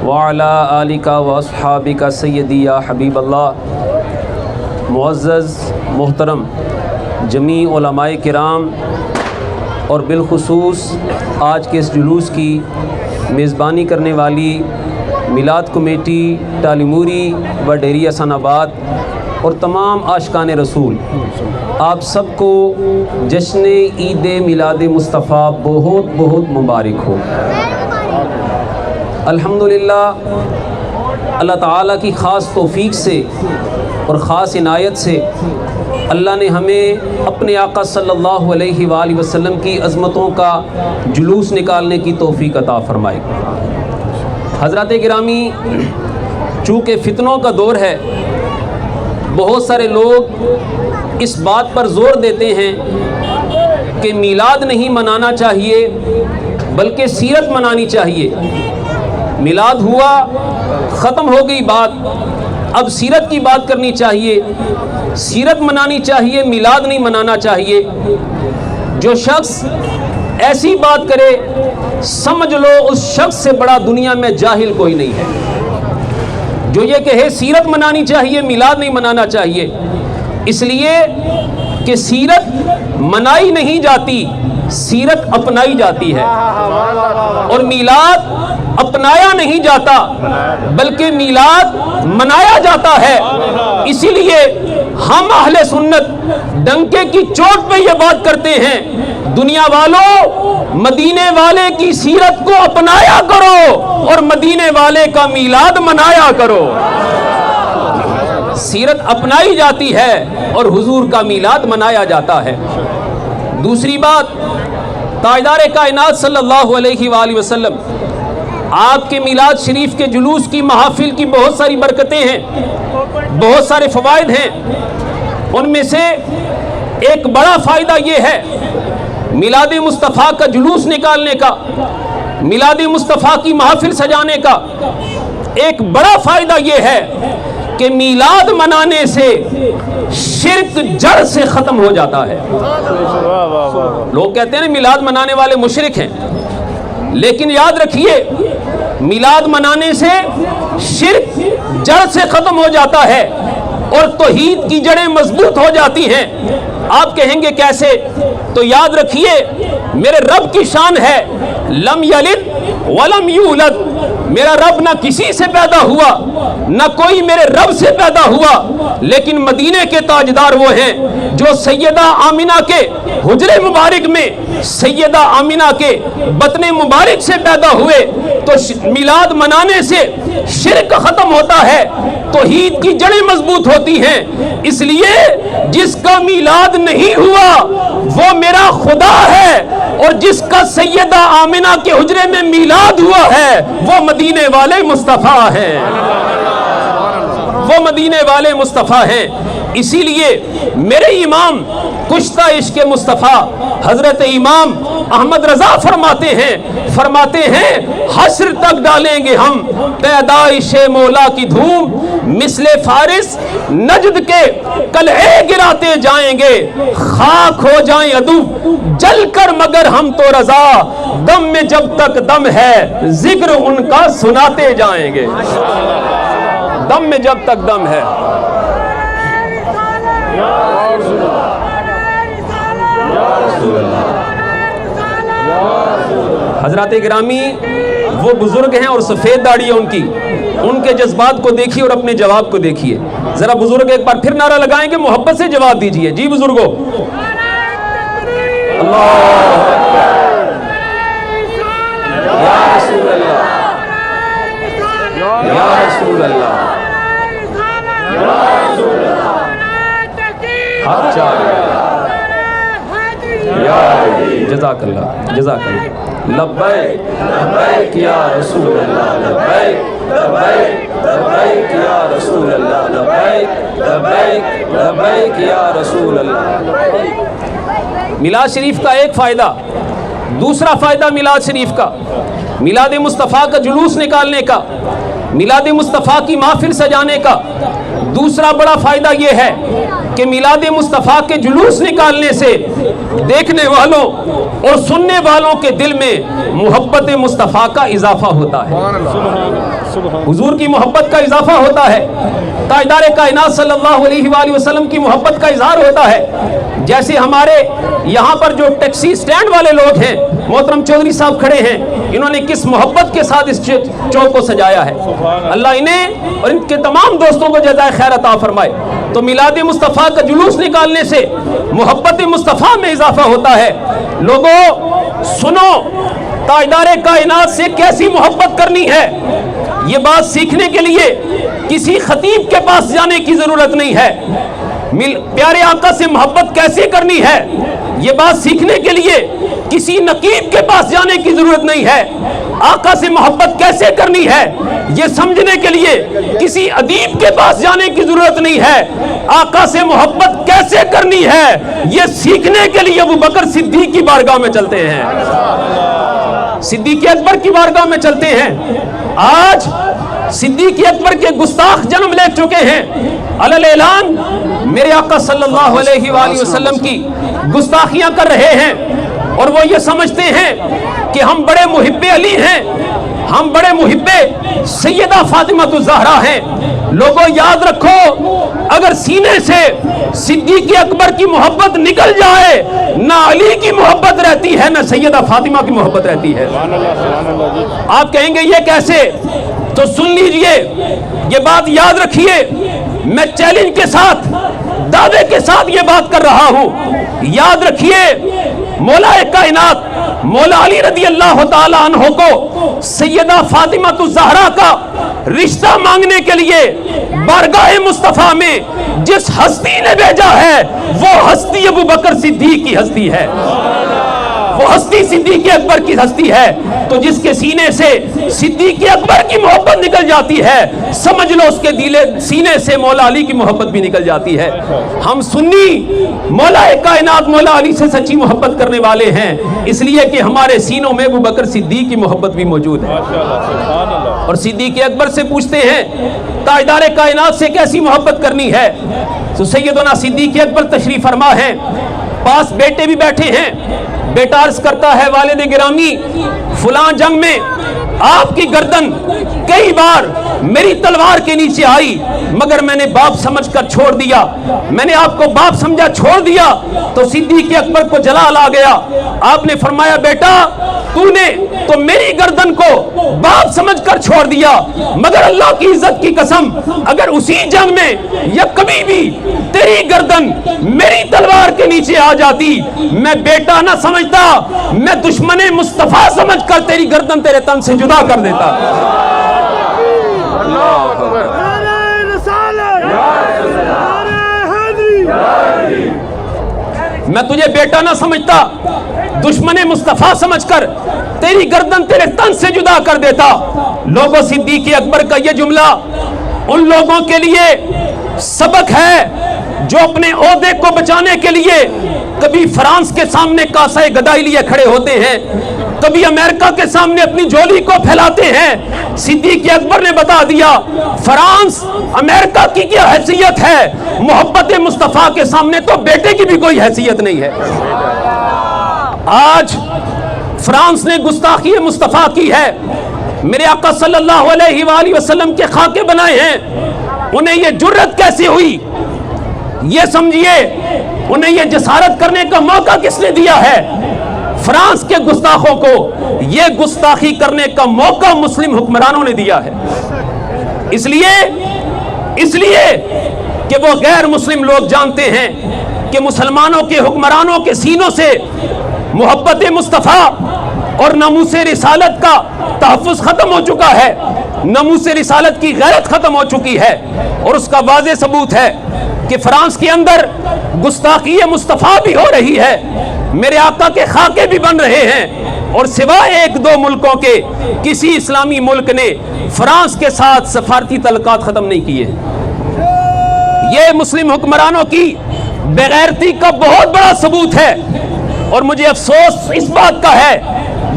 وعلی آلک واصحابک سیدی یا حبیب اللہ۔ معزز محترم جمیع علماء کرام اور بالخصوص آج کے اس جلوس کی میزبانی کرنے والی میلاد کمیٹی ٹالیموری و ڈیری احسان آباد اور تمام عاشقان رسول، آپ سب کو جشن عید میلاد مصطفیٰ بہت بہت مبارک ہو۔ الحمدللہ اللہ تعالیٰ کی خاص توفیق سے اور خاص عنایت سے اللہ نے ہمیں اپنے آقا صلی اللہ علیہ وآلہ وسلم کی عظمتوں کا جلوس نکالنے کی توفیق عطا فرمائی۔ حضرات گرامی، چونکہ فتنوں کا دور ہے، بہت سارے لوگ اس بات پر زور دیتے ہیں کہ میلاد نہیں منانا چاہیے بلکہ سیرت منانی چاہیے۔ میلاد ہوا، ختم ہو گئی بات، اب سیرت کی بات کرنی چاہیے، سیرت منانی چاہیے، میلاد نہیں منانا چاہیے۔ جو شخص ایسی بات کرے سمجھ لو اس شخص سے بڑا دنیا میں جاہل کوئی نہیں ہے۔ جو یہ کہے سیرت منانی چاہیے، میلاد نہیں منانا چاہیے، اس لیے کہ سیرت منائی نہیں جاتی، سیرت اپنائی جاتی ہے، اور میلاد اپنایا نہیں جاتا بلکہ میلاد منایا جاتا ہے۔ اسی لیے ہم اہل سنت ڈنکے کی چوٹ پہ یہ بات کرتے ہیں، دنیا والوں مدینے والے کی سیرت کو اپنایا کرو اور مدینے والے کا میلاد منایا کرو۔ سیرت اپنائی جاتی ہے اور حضور کا میلاد منایا جاتا ہے۔ دوسری بات، تاجدار کائنات صلی اللہ علیہ وآلہ وسلم، آپ کے میلاد شریف کے جلوس کی محافل کی بہت ساری برکتیں ہیں، بہت سارے فوائد ہیں۔ ان میں سے ایک بڑا فائدہ یہ ہے میلاد مصطفیٰ کا جلوس نکالنے کا، میلاد مصطفیٰ کی محافل سجانے کا ایک بڑا فائدہ یہ ہے کہ میلاد منانے سے شرک جڑ سے ختم ہو جاتا ہے۔ لوگ کہتے ہیں میلاد منانے والے مشرک ہیں، لیکن یاد رکھیے میلاد منانے سے شرک جڑ سے ختم ہو جاتا ہے اور توحید کی جڑیں مضبوط ہو جاتی ہیں۔ آپ کہیں گے کیسے؟ تو یاد رکھیے میرے رب کی شان ہے لم یلد ولم یولد، میرا رب نہ کسی سے پیدا ہوا نہ کوئی میرے رب سے پیدا ہوا، لیکن مدینے کے تاجدار وہ ہیں جو سیدہ آمنہ کے حجرے مبارک میں سیدہ آمنہ کے بطن مبارک سے پیدا ہوئے۔ تو میلاد منانے سے شرک ختم ہوتا ہے، توحید کی جڑیں مضبوط ہوتی ہیں۔ اس لیے جس کا میلاد نہیں ہوا وہ میرا خدا ہے، اور جس کا سیدہ آمنہ کے حجرے میں میلاد ہوا ہے وہ مدینے والے مصطفیٰ ہیں، وہ مدینے والے مصطفیٰ ہیں۔ اسی لیے میرے امام کشتہ عشق مصطفیٰ حضرت امام احمد رضا فرماتے ہیں حشر تک ڈالیں گے ہم پیدائش مولا کی دھوم، مثل فارس نجد کے قلعے گراتے جائیں گے، خاک ہو جائیں عدو جل کر مگر ہم تو رضا، دم میں جب تک دم ہے ذکر ان کا سناتے جائیں گے، دم میں جب تک دم ہے۔ حضرات گرامی، وہ بزرگ ہیں اور سفید داڑھی ہے ان کے جذبات کو دیکھیے اور اپنے جواب کو دیکھیے۔ ذرا بزرگ ایک بار پھر نعرہ لگائیں کہ محبت سے جواب دیجئے۔ جی بزرگوں، اللہ یا رسول اللہ، یا رسول اللہ، جزاک اللہ، جزاک اللہ۔ لبیک لبیک یا رسول اللہ، لبیک لبیک لبیک یا رسول اللہ، لبیک لبیک لبیک یا رسول اللہ۔ میلاد شریف کا ایک فائدہ، دوسرا فائدہ میلاد شریف کا، میلاد مصطفیٰ کا جلوس نکالنے کا، میلاد مصطفیٰ کی محفل سجانے کا دوسرا بڑا فائدہ یہ ہے کہ میلاد مصطفیٰ کے جلوس نکالنے سے دیکھنے والوں اور سننے والوں کے دل میں محبت مصطفیٰ کا اضافہ ہوتا ہے، حضور کی محبت کا اضافہ ہوتا ہے، تاجدار کائنات صلی اللہ علیہ وآلہ وسلم کی محبت کا اظہار ہوتا ہے۔ جیسے ہمارے یہاں پر جو ٹیکسی سٹینڈ والے لوگ ہیں، محترم چودھری صاحب کھڑے ہیں، انہوں نے کس محبت کے ساتھ اس چوک کو سجایا ہے، اللہ انہیں اور ان کے تمام دوستوں کو جزائے خیر عطا فرمائے۔ تو میلاد مصطفیٰ کا جلوس نکالنے سے محبت مصطفیٰ میں اضافہ ہوتا ہے۔ لوگوں سنو، تاجدار کائنات سے کیسی محبت کرنی ہے، یہ بات سیکھنے کے لیے کسی خطیب کے پاس جانے کی ضرورت نہیں ہے۔ پیارے آقا سے محبت کیسے کرنی ہے، یہ بات سیکھنے کے لیے کسی نقیب کے پاس جانے کی ضرورت نہیں ہے۔ آقا سے محبت کیسے کرنی ہے، یہ سمجھنے کے لیے کسی ادیب کے پاس جانے کی ضرورت نہیں ہے۔ آقا سے محبت کیسے کرنی ہے، یہ سیکھنے کے لیے ابو بکر صدیق کی بارگاہ میں چلتے ہیں، صدیق اکبر کی بارگاہ میں چلتے ہیں۔ آج صدیق اکبر کے گستاخ جنم لے چکے ہیں، علی اعلان میرے آقا صلی اللہ علیہ وآلہ وسلم کی گستاخیاں کر رہے ہیں، اور وہ یہ سمجھتے ہیں کہ ہم بڑے محب علی ہیں، ہم بڑے محب سیدہ فاطمہ الزہرا ہیں۔ لوگوں یاد رکھو، اگر سینے سے صدیق اکبر کی محبت نکل جائے، نہ علی کی محبت رہتی ہے، نہ سیدہ فاطمہ کی محبت رہتی ہے۔ آپ کہیں گے یہ کیسے؟ تو سن لیجئے، یہ بات یاد رکھیے، میں چیلنج کے ساتھ، دعوے کے ساتھ یہ بات کر رہا ہوں۔ یاد رکھیے، مولا کائنات مولا علی رضی اللہ تعالی عنہ کو سیدہ فاطمہ الزہرا کا رشتہ مانگنے کے لیے بارگاہ مصطفیٰ میں جس ہستی نے بھیجا ہے، وہ ہستی ابو بکر صدیق کی ہستی ہے، وہ ہستی صدیق اکبر کی ہستی ہے۔ تو جس کے سینے سے صدیق اکبر کی محبت نکل جاتی ہے، سمجھ لو اس کے سینے سے مولا علی کی محبت بھی نکل جاتی ہے۔ ہم سنی مولا کائنات مولا علی سے سچی محبت کرنے والے ہیں، اس لیے کہ ہمارے سینوں میں ابو بکر صدیق کی محبت بھی موجود ہے۔ اور صدیق اکبر سے پوچھتے ہیں تاجدار کائنات سے کیسی محبت کرنی ہے، تو سیدنا صدیق اکبر تشریف فرما ہے، پاس بیٹے بھی بیٹھے ہیں۔ بیٹا عرض کرتا ہے والد گرامی، فلاں جنگ میں آپ کی گردن کئی بار میری تلوار کے نیچے آئی، مگر میں نے باپ سمجھ کر چھوڑ دیا، میں نے آپ کو باپ سمجھا چھوڑ دیا۔ تو صدیق اکبر کو جلال آ گیا، آپ نے فرمایا بیٹا تو نے تو میری گردن کو باپ سمجھ کر چھوڑ دیا، مگر اللہ کی عزت کی قسم اگر اسی جنگ میں یا کبھی بھی تیری گردن میری تلوار کے نیچے آ جاتی، میں بیٹا نہ سمجھتا، میں دشمن مصطفیٰ سمجھ کر تیری گردن تیرے تن سے جدا کر دیتا۔ میں تجھے بیٹا نہ سمجھتا، دشمن مصطفیٰ سمجھ کر تیری گردن تیرے تن سے جدا کر دیتا۔ لوگوں صدیق اکبر کا یہ جملہ ان لوگوں کے لیے سبق ہے جو اپنے عہدے کو بچانے کے لیے کبھی فرانس کے سامنے کاسہ گدائی لیے کھڑے ہوتے ہیں، کبھی امریکہ کے سامنے اپنی جولی کو پھیلاتے ہیں۔ صدیق اکبر نے بتا دیا فرانس امریکہ کی کیا حیثیت ہے، محبت مصطفیٰ کے سامنے تو بیٹے کی بھی کوئی حیثیت نہیں ہے۔ آج فرانس نے گستاخی مصطفیٰ کی ہے، میرے آقا صلی اللہ علیہ وآلہ وسلم کے خاکے بنائے ہیں، انہیں یہ جرت کیسے ہوئی، یہ سمجھیے انہیں یہ جسارت کرنے کا موقع کس نے دیا ہے؟ فرانس کے گستاخوں کو یہ گستاخی کرنے کا موقع مسلم حکمرانوں نے دیا ہے، اس لیے کہ وہ غیر مسلم لوگ جانتے ہیں کہ مسلمانوں کے حکمرانوں کے سینوں سے محبت مصطفیٰ اور ناموس رسالت کا تحفظ ختم ہو چکا ہے، ناموس رسالت کی غیرت ختم ہو چکی ہے، اور اس کا واضح ثبوت ہے کہ فرانس کے اندر گستاخی مصطفیٰ بھی ہو رہی ہے، میرے آقا کے خاکے بھی بن رہے ہیں، اور سوائے ایک دو ملکوں کے کسی اسلامی ملک نے فرانس کے ساتھ سفارتی تعلقات ختم نہیں کیے۔ یہ مسلم حکمرانوں کی بغیرتی کا بہت بڑا ثبوت ہے، اور مجھے افسوس اس بات کا ہے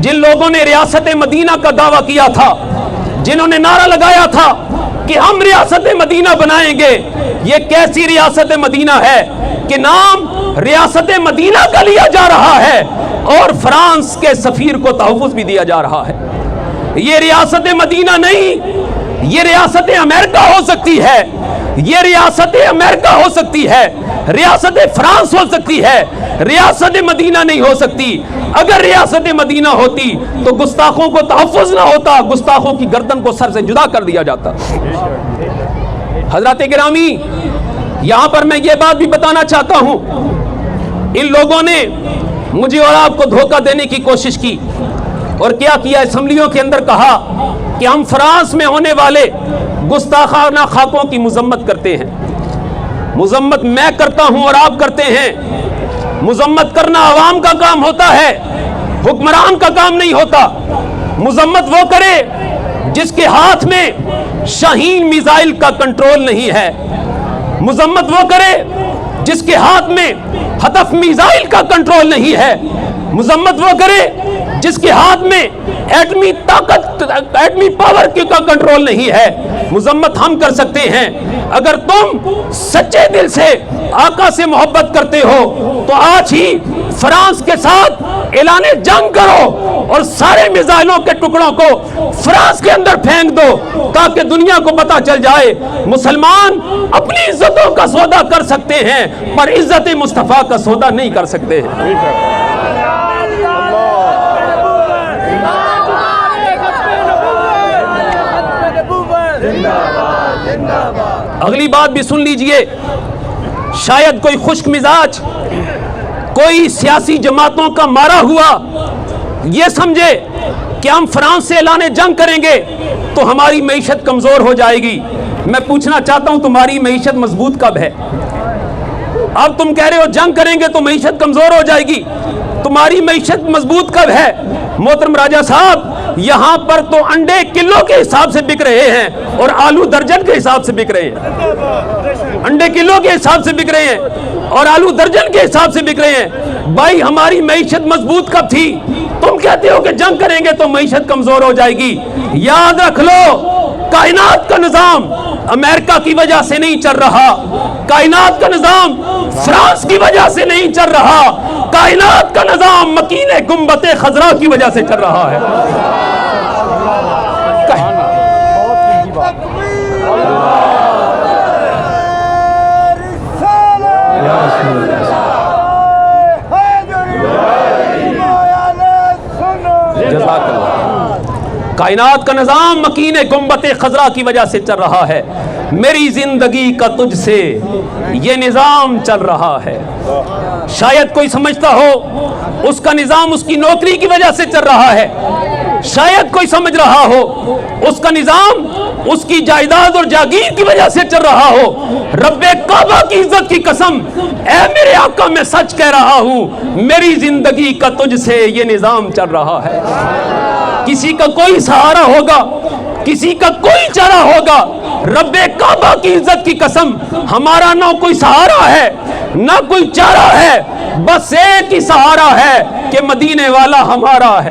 جن لوگوں نے ریاست مدینہ کا دعویٰ کیا تھا، جنہوں نے نعرہ لگایا تھا کہ ہم ریاست مدینہ بنائیں گے، یہ کیسی ریاست مدینہ ہے کہ نام ریاست مدینہ کا لیا جا رہا ہے اور فرانس کے سفیر کو تحفظ بھی دیا جا رہا ہے۔ یہ ریاست مدینہ نہیں، یہ ریاست امریکہ ہو سکتی ہے، یہ ریاست امریکہ ہو سکتی ہے، ریاست فرانس ہو سکتی ہے، ریاست مدینہ نہیں ہو سکتی۔ اگر ریاست مدینہ ہوتی تو گستاخوں کو تحفظ نہ ہوتا، گستاخوں کی گردن کو سر سے جدا کر دیا جاتا۔ حضرات گرامی، یہاں پر میں یہ بات بھی بتانا چاہتا ہوں، ان لوگوں نے مجھے اور آپ کو دھوکہ دینے کی کوشش کی اور کیا کیا، اسمبلیوں کے اندر کہا کہ ہم فرانس میں ہونے والے گستاخانہ خاکوں کی مذمت کرتے ہیں۔ مذمت میں کرتا ہوں اور آپ کرتے ہیں۔ مذمت کرنا عوام کا کام ہوتا ہے، حکمران کا کام نہیں ہوتا۔ مذمت وہ کرے جس کے ہاتھ میں شاہین میزائل کا کنٹرول نہیں ہے، مذمت وہ کرے جس کے ہاتھ میں ہدف میزائل کا کنٹرول نہیں ہے، مذمت وہ کرے جس کے ہاتھ میں ایٹمی طاقت، ایٹمی پاور کا کنٹرول نہیں ہے۔ مذمت ہم کر سکتے ہیں۔ اگر تم سچے دل سے آقا سے محبت کرتے ہو تو آج ہی فرانس کے ساتھ اعلان جنگ کرو اور سارے میزائلوں کے ٹکڑوں کو فرانس کے اندر پھینک دو تاکہ دنیا کو پتہ چل جائے مسلمان اپنی عزتوں کا سودا کر سکتے ہیں پر عزت مصطفیٰ کا سودا نہیں کر سکتے ہیں۔ اگلی بات بھی سن لیجئے، شاید کوئی خشک مزاج، کوئی سیاسی جماعتوں کا مارا ہوا یہ سمجھے کہ ہم فرانس سے اعلان جنگ کریں گے تو ہماری معیشت کمزور ہو جائے گی۔ میں پوچھنا چاہتا ہوں تمہاری معیشت مضبوط کب ہے؟ اب تم کہہ رہے ہو جنگ کریں گے تو معیشت کمزور ہو جائے گی، تمہاری معیشت مضبوط کب ہے؟ محترم راجہ صاحب، یہاں پر تو انڈے کلو کے حساب سے بک رہے ہیں اور آلو درجن کے حساب سے بک رہے ہیں۔ انڈے کلو کے حساب سے بک رہے ہیں اور آلو درجن کے حساب سے بک رہے ہیں۔ بھائی ہماری معیشت مضبوط کب تھی؟ تم کہتے ہو کہ جنگ کریں گے تو معیشت کمزور ہو جائے گی۔ یاد رکھ لو، کائنات کا نظام امریکہ کی وجہ سے نہیں چل رہا، کائنات کا نظام فرانس کی وجہ سے نہیں چل رہا، کائنات کا نظام مکین گنبد خضرا کی وجہ سے چل رہا ہے۔ جزاک اللہ۔ کائنات کا نظام مکین گنبد خضرا کی وجہ سے چل رہا ہے۔ میری زندگی کا تجھ سے یہ نظام چل رہا ہے۔ شاید کوئی سمجھتا ہو اس کا نظام اس کی نوکری کی وجہ سے چل رہا ہے، شاید کوئی سمجھ رہا ہو اس کا نظام اس کی جائیداد اور جاگیر کی وجہ سے چل رہا ہو۔ رب کعبہ کی عزت کی قسم، اے میرے آقا میں سچ کہہ رہا ہوں، میری زندگی کا تجھ سے یہ نظام چل رہا ہے۔ کسی کا کوئی سہارا ہوگا، کسی کا کوئی چارہ ہوگا، رب کعبہ کی عزت کی قسم ہمارا نہ کوئی سہارا ہے نہ کوئی چارہ ہے، بس ایک ہی سہارا ہے کہ مدینے والا ہمارا ہے۔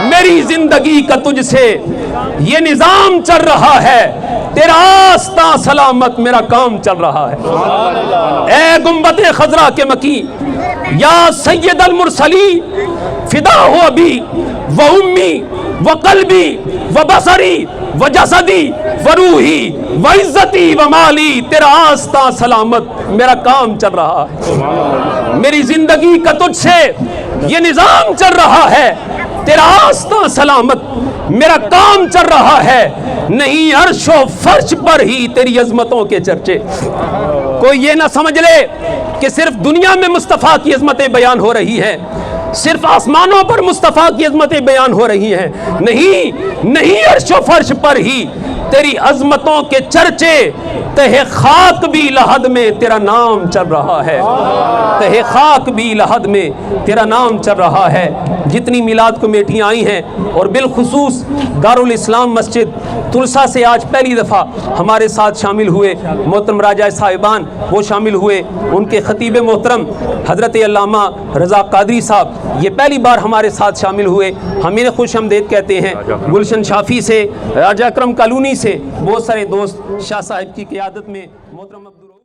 میری زندگی کا تجھ سے یہ نظام چل رہا ہے، تیرا آستاں سلامت میرا کام چل رہا ہے۔ اے گنبد خضرا کے مکی، یا سید المرسلین، فدا ہو ابھی و امی و قلبی و بصری و جسدی و روحی و عزتی و مالی، تیرا آستاں سلامت میرا کام چل رہا ہے۔ میری زندگی کا تجھ سے یہ نظام چل رہا ہے، تیرا آستاں سلامت میرا کام چل رہا ہے، نہیں عرش و فرش پر ہی تیری عظمتوں کے چرچے۔ کوئی یہ نہ سمجھ لے کہ صرف دنیا میں مصطفیٰ کی عظمتیں بیان ہو رہی ہیں، صرف آسمانوں پر مصطفیٰ کی عظمتیں بیان ہو رہی ہیں، نہیں عرش و فرش پر ہی تیری عظمتوں کے چرچے۔ تہ خاک بھی لحد میں تیرا نام چل رہا ہے، تہ خاک بھی لحد میں تیرا نام چل رہا ہے۔ جتنی میلاد کمیٹیاں آئی ہیں اور بالخصوص دارالاسلام مسجد تلسا سے آج پہلی دفعہ ہمارے ساتھ شامل ہوئے محترم راجہ صاحبان، وہ شامل ہوئے، ان کے خطیب محترم حضرت علامہ رضا قادری صاحب یہ پہلی بار ہمارے ساتھ شامل ہوئے، ہم انہیں خوش آمدید کہتے ہیں۔ گلشن شافی سے، راجہ اکرم کالونی سے بہت سارے دوست، شاہ صاحب کی قیادت میں محترم